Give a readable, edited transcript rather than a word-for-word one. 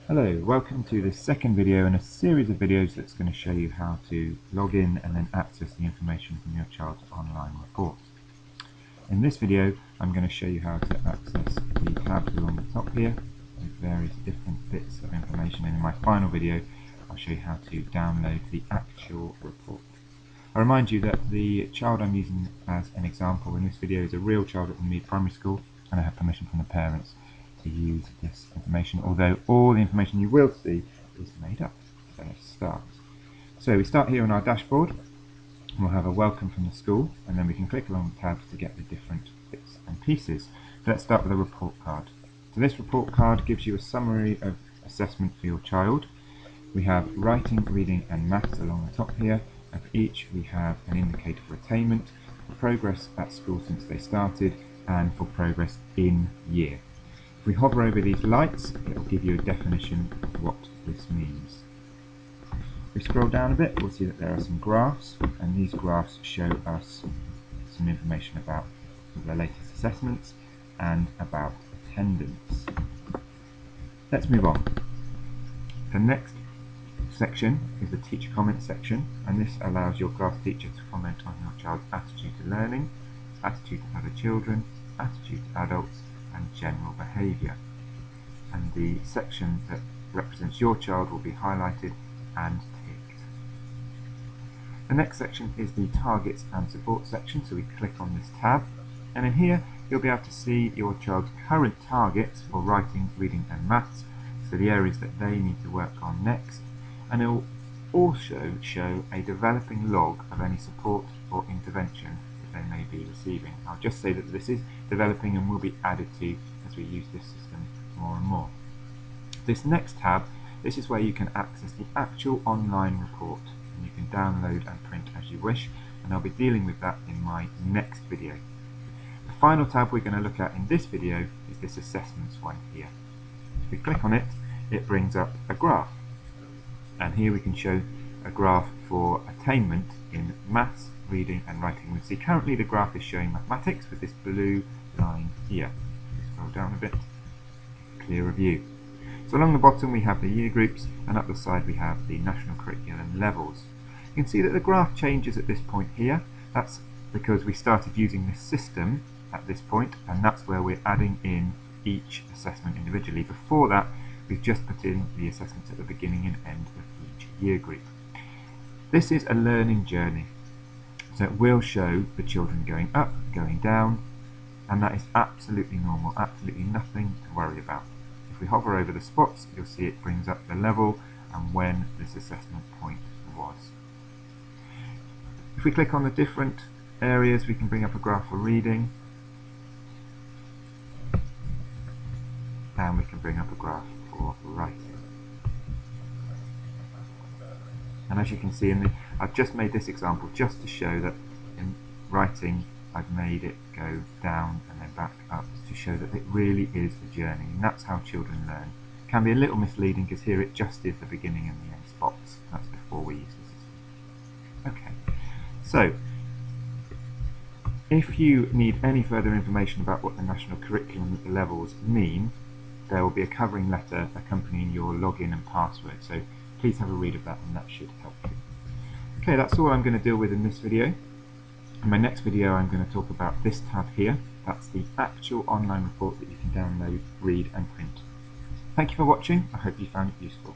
Hello, welcome to this second video in a series of videos that's going to show you how to log in and then access the information from your child's online report. In this video I'm going to show you how to access the tabs along the top here with various different bits of information, and in my final video I'll show you how to download the actual report. I remind you that the child I'm using as an example in this video is a real child at the Mead Primary School, and I have permission from the parents to use this information, although all the information you will see is made up. So let's start. So we start here on our dashboard, and we'll have a welcome from the school, and then we can click along the tabs to get the different bits and pieces. So let's start with a report card. So this report card gives you a summary of assessment for your child. We have writing, reading and maths along the top here, and for each we have an indicator for attainment, for progress at school since they started, and for progress in year. If we hover over these lights, it will give you a definition of what this means. If we scroll down a bit, we'll see that there are some graphs, and these graphs show us some information about the latest assessments and about attendance. Let's move on. The next section is the teacher comment section, and this allows your class teacher to comment on your child's attitude to learning, attitude to other children, attitude to adults, and general behaviour. And the section that represents your child will be highlighted and ticked. The next section is the targets and support section, so we click on this tab, and in here you'll be able to see your child's current targets for writing, reading and maths, so the areas that they need to work on next, and it will also show a developing log of any support or intervention they may be receiving. I'll just say that this is developing and will be added to as we use this system more and more. This next tab, this is where you can access the actual online report, and you can download and print as you wish, and I'll be dealing with that in my next video. The final tab we're going to look at in this video is this assessments one here. If we click on it, it brings up a graph, and here we can show a graph for attainment in maths, reading and writing. We see currently the graph is showing mathematics with this blue line here. Scroll down a bit, clearer view. So along the bottom we have the year groups, and up the side we have the national curriculum levels. You can see that the graph changes at this point here. That's because we started using this system at this point, and that's where we're adding in each assessment individually. Before that we've just put in the assessments at the beginning and end of each year group. This is a learning journey. So it will show the children going up, going down, and that is absolutely normal, absolutely nothing to worry about. If we hover over the spots, you'll see it brings up the level and when this assessment point was. If we click on the different areas, we can bring up a graph for reading, and we can bring up a graph for writing. And as you can see, I've just made this example just to show that in writing I've made it go down and then back up to show that it really is a journey, and that's how children learn. It can be a little misleading because here it just is the beginning and the end spots. That's before we use the system. Okay, so if you need any further information about what the national curriculum levels mean, there will be a covering letter accompanying your login and password, so please have a read of that and that should help you. Okay, that's all I'm going to deal with in this video. In my next video I'm going to talk about this tab here. That's the actual online report that you can download, read and print. Thank you for watching. I hope you found it useful.